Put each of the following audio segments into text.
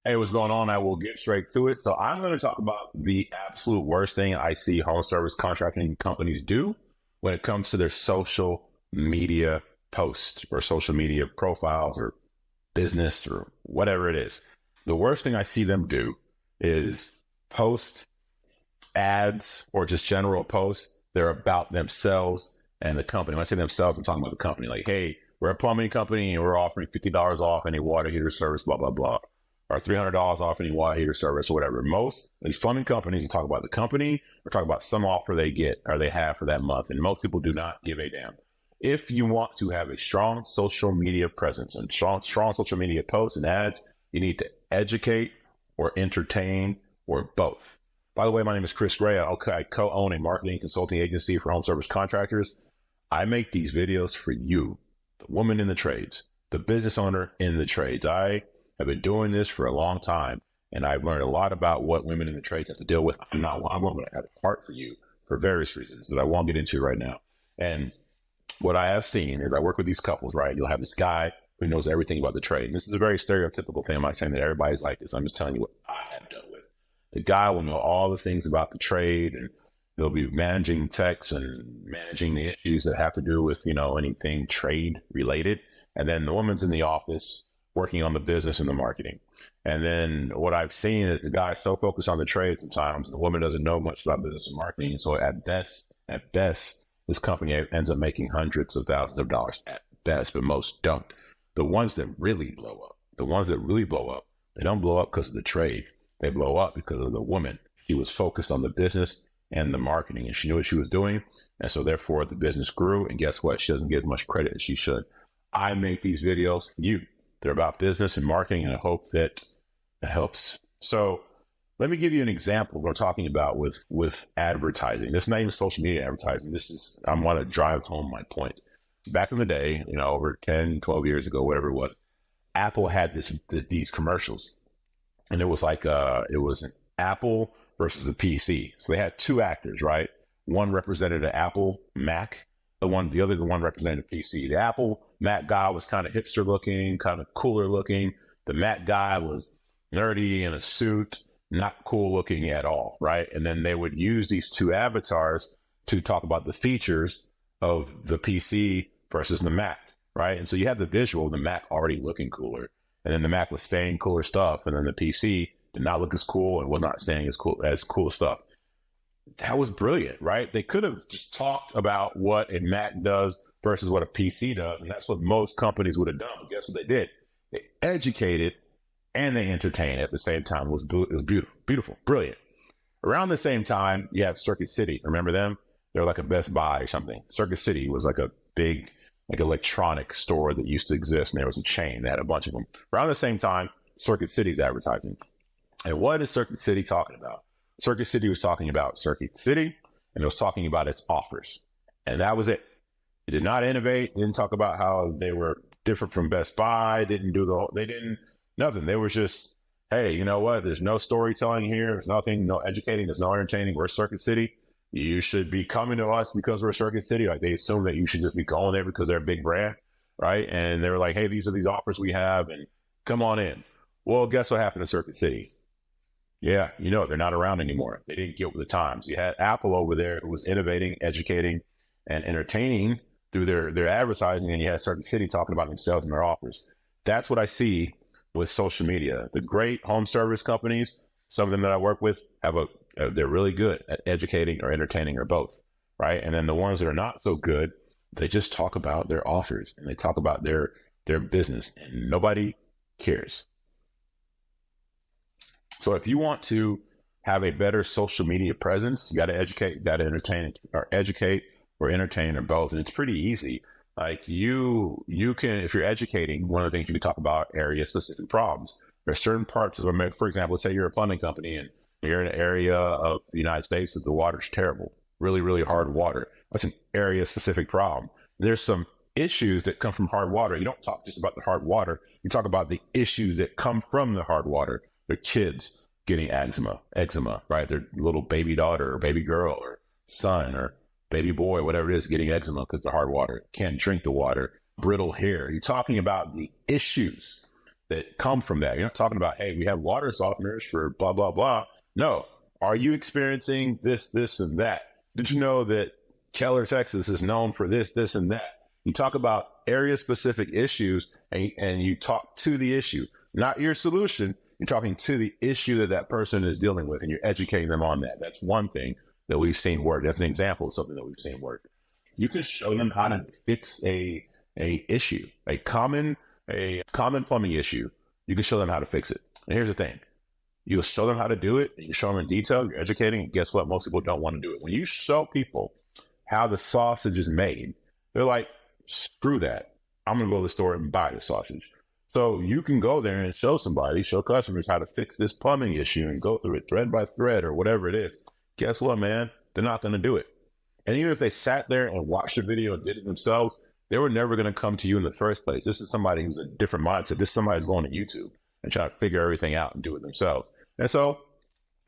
Hey, what's going on? I will get straight to it. So I'm going to talk about the absolute worst thing I see home service contracting companies do when it comes to their social media posts or social media profiles or business or whatever it is. The worst thing I see them do is post ads or just general posts. They're about themselves and the company. When I say themselves, I'm talking about the company. Like, hey, we're a plumbing company and we're offering $50 off any water heater service, blah, blah, blah. Or $300 off any water heater service or whatever. Most of these plumbing companies, you talk about the company or talk about some offer they get or they have for that month. And most people do not give a damn. If you want to have a strong social media presence and strong social media posts and ads, you need to educate or entertain or both. By the way, my name is Chris Gray. I co-own a marketing consulting agency for home service contractors. I make these videos for you, the woman in the trades, the business owner in the trades. I have been doing this for a long time, and I've learned a lot about what women in the trades have to deal with. I'm not one woman. I have a heart for you for various reasons that I won't get into right now. And what I have seen is I work with these couples, right? You'll have this guy who knows everything about the trade. And this is a very stereotypical thing. I'm not saying that everybody's like this. I'm just telling you what I have dealt with. The guy will know all the things about the trade and they'll be managing techs and managing the issues that have to do with, anything trade related. And then the woman's in the office working on the business and the marketing. And then what I've seen is the guy's so focused on the trade sometimes, the woman doesn't know much about business and marketing. So at best, this company ends up making hundreds of thousands of dollars at best, but most don't. The ones that really blow up, they don't blow up because of the trade. They blow up because of the woman. She was focused on the business and the marketing, and she knew what she was doing. And so therefore the business grew. And guess what? She doesn't get as much credit as she should. I make these videos for you. They're about business and marketing, and I hope that it helps. So let me give you an example we're talking about with advertising. This is not even social media advertising. I want to drive home my point. Back in the day, over 10, 12 years ago, whatever it was, Apple had these commercials. And it was like it was an Apple versus a PC. So they had two actors, right? One represented an Apple Mac, the other one represented a PC. The Apple Mac guy was kind of hipster looking, kind of cooler looking. The Mac guy was nerdy in a suit, not cool looking at all, right? And then they would use these two avatars to talk about the features of the PC versus the Mac, right? And so you have the visual of the Mac already looking cooler. And then the Mac was saying cooler stuff, and then the PC did not look as cool and was not saying as cool stuff. That was brilliant, right? They could have just talked about what a Mac does versus what a PC does, and that's what most companies would have done. But guess what they did? They educated and they entertained at the same time. It was beautiful, brilliant. Around the same time, you have Circuit City. Remember them? They're like a Best Buy or something. Circuit City was like a big electronic store that used to exist, and there was a chain that had a bunch of them. Around the same time, Circuit City's advertising. And what is Circuit City talking about? Circuit City was talking about Circuit City, and it was talking about its offers. And that was it. It did not innovate, didn't talk about how they were different from Best Buy, nothing. They were just, hey, you know what? There's no storytelling here. There's nothing, no educating, there's no entertaining. We're Circuit City. You should be coming to us because we're Circuit City. Like they assume that you should just be going there because they're a big brand, right? And they were like, hey, these are these offers we have and come on in. Well, guess what happened to Circuit City? Yeah, they're not around anymore. They didn't get with the times. You had Apple over there who was innovating, educating, and entertaining through their advertising, and you had Circuit City talking about themselves and their offers. That's what I see with social media. The great home service companies, some of them that I work with, they're really good at educating or entertaining or both, right? And then the ones that are not so good, they just talk about their offers and they talk about their business, and nobody cares. So if you want to have a better social media presence, you got to educate, you got to entertain, or educate or entertain or both. And it's pretty easy. Like you can, if you're educating, one of the things you can talk about area specific problems. There are certain parts of America, for example, let's say you're a plumbing company and you're in an area of the United States that the water's terrible, really, really hard water. That's an area specific problem. There's some issues that come from hard water. You don't talk just about the hard water. You talk about the issues that come from the hard water. Their kids getting eczema, right? Their little baby daughter or baby girl or son or baby boy, whatever it is, getting eczema because the hard water, can't drink the water, brittle hair. You're talking about the issues that come from that. You're not talking about, hey, we have water softeners for blah, blah, blah. No. Are you experiencing this, and that? Did you know that Keller, Texas is known for this, and that? You talk about area specific issues and you talk to the issue, not your solution. You're talking to the issue that person is dealing with, and you're educating them on that. That's one thing that we've seen work. That's an example of something that we've seen work. You can show them how to fix a issue, a common plumbing issue. You can show them how to fix it. And here's the thing. You show them how to do it, and you show them in detail, you're educating, and guess what? Most people don't want to do it. When you show people how the sausage is made, they're like, screw that. I'm going to go to the store and buy the sausage. So you can go there and show customers how to fix this plumbing issue and go through it thread by thread or whatever it is. Guess what, man? They're not going to do it. And even if they sat there and watched the video and did it themselves, they were never going to come to you in the first place. This is somebody who's a different mindset. This is somebody who's going to YouTube and try to figure everything out and do it themselves. And so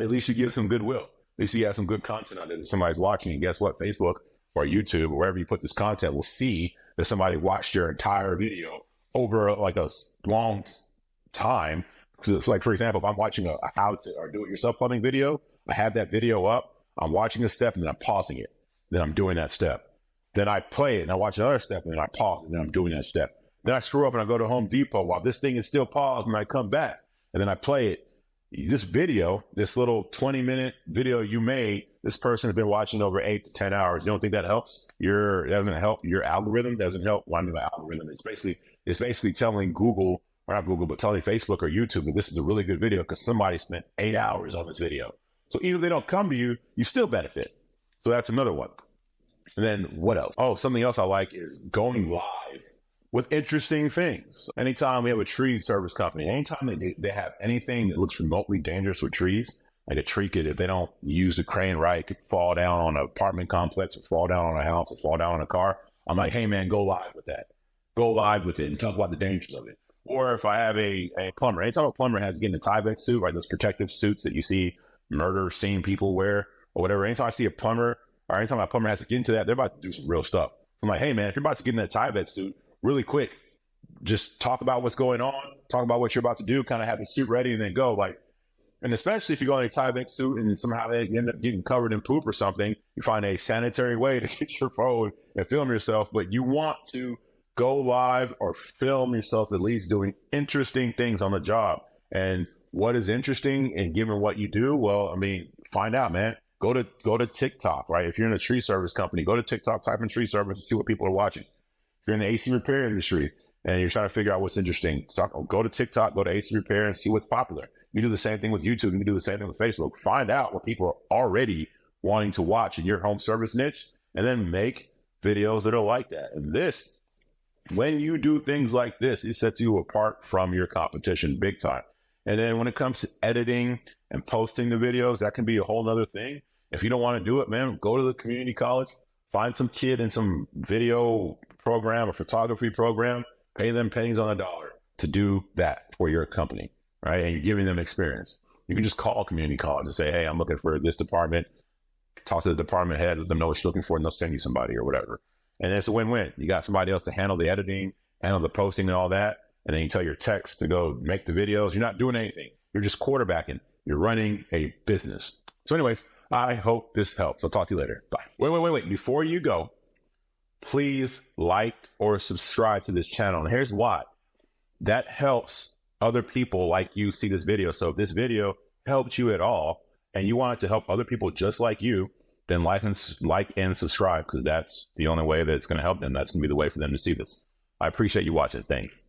at least you give some goodwill. At least you have some good content on it that somebody's watching. And guess what? Facebook or YouTube or wherever you put this content will see that somebody watched your entire video over like a long time. So like, for example, if I'm watching a how to or do-it-yourself plumbing video, I have that video up, I'm watching a step and then I'm pausing it. Then I'm doing that step. Then I play it and I watch another step and then I pause it and then I'm doing that step. Then I screw up and I go to Home Depot while this thing is still paused and I come back and then I play it. This video, this little 20-minute video you made, this person has been watching over 8 to 10 hours. You don't think that helps? Doesn't help your algorithm? Doesn't help? Well, I mean, the algorithm. It's basically telling Google, or not Google, but telling Facebook or YouTube that this is a really good video because somebody spent 8 hours on this video. So even if they don't come to you, you still benefit. So that's another one. And then what else? Oh, something else I like is going live with interesting things. Anytime we have a tree service company, anytime they have anything that looks remotely dangerous with trees, like a tree could, if they don't use the crane right, it could fall down on an apartment complex or fall down on a house or fall down on a car. I'm like, hey man, go live with that. Go live with it and talk about the dangers of it. Or if I have a plumber, anytime a plumber has to get in a Tyvek suit, right, those protective suits that you see murder scene people wear or whatever, anytime I see a plumber or anytime a plumber has to get into that, they're about to do some real stuff. I'm like, hey man, if you're about to get in that Tyvek suit, really quick, just talk about what's going on, talk about what you're about to do, kind of have the suit ready and then go. Like, and especially if you go in a Tyvek suit and somehow they end up getting covered in poop or something, you find a sanitary way to get your phone and film yourself, but you want to go live or film yourself at least doing interesting things on the job. And what is interesting and given what you do? Well, I mean, find out, man. Go to TikTok, right? If you're in a tree service company, go to TikTok, type in tree service and see what people are watching. If you're in the AC repair industry and you're trying to figure out what's interesting, go to TikTok, go to AC repair and see what's popular. You do the same thing with YouTube. You can do the same thing with Facebook. Find out what people are already wanting to watch in your home service niche and then make videos that are like that. And this, when you do things like this, it sets you apart from your competition big time. And then when it comes to editing and posting the videos, that can be a whole nother thing. If you don't want to do it, man, go to the community college, find some kid in some video program or photography program, pay them pennies on a dollar to do that for your company, right? And you're giving them experience. You can just call community college and say, hey, I'm looking for this department. Talk to the department head, let them know what you're looking for, and they'll send you somebody or whatever. And it's a win-win. You got somebody else to handle the editing, handle the posting and all that. And then you tell your techs to go make the videos. You're not doing anything. You're just quarterbacking. You're running a business. So anyways, I hope this helps. I'll talk to you later. Bye. Wait. Before you go, please like or subscribe to this channel. And here's why. That helps other people like you see this video. So if this video helped you at all and you want it to help other people just like you, then like and subscribe, because that's the only way that it's going to help them. That's going to be the way for them to see this. I appreciate you watching. Thanks.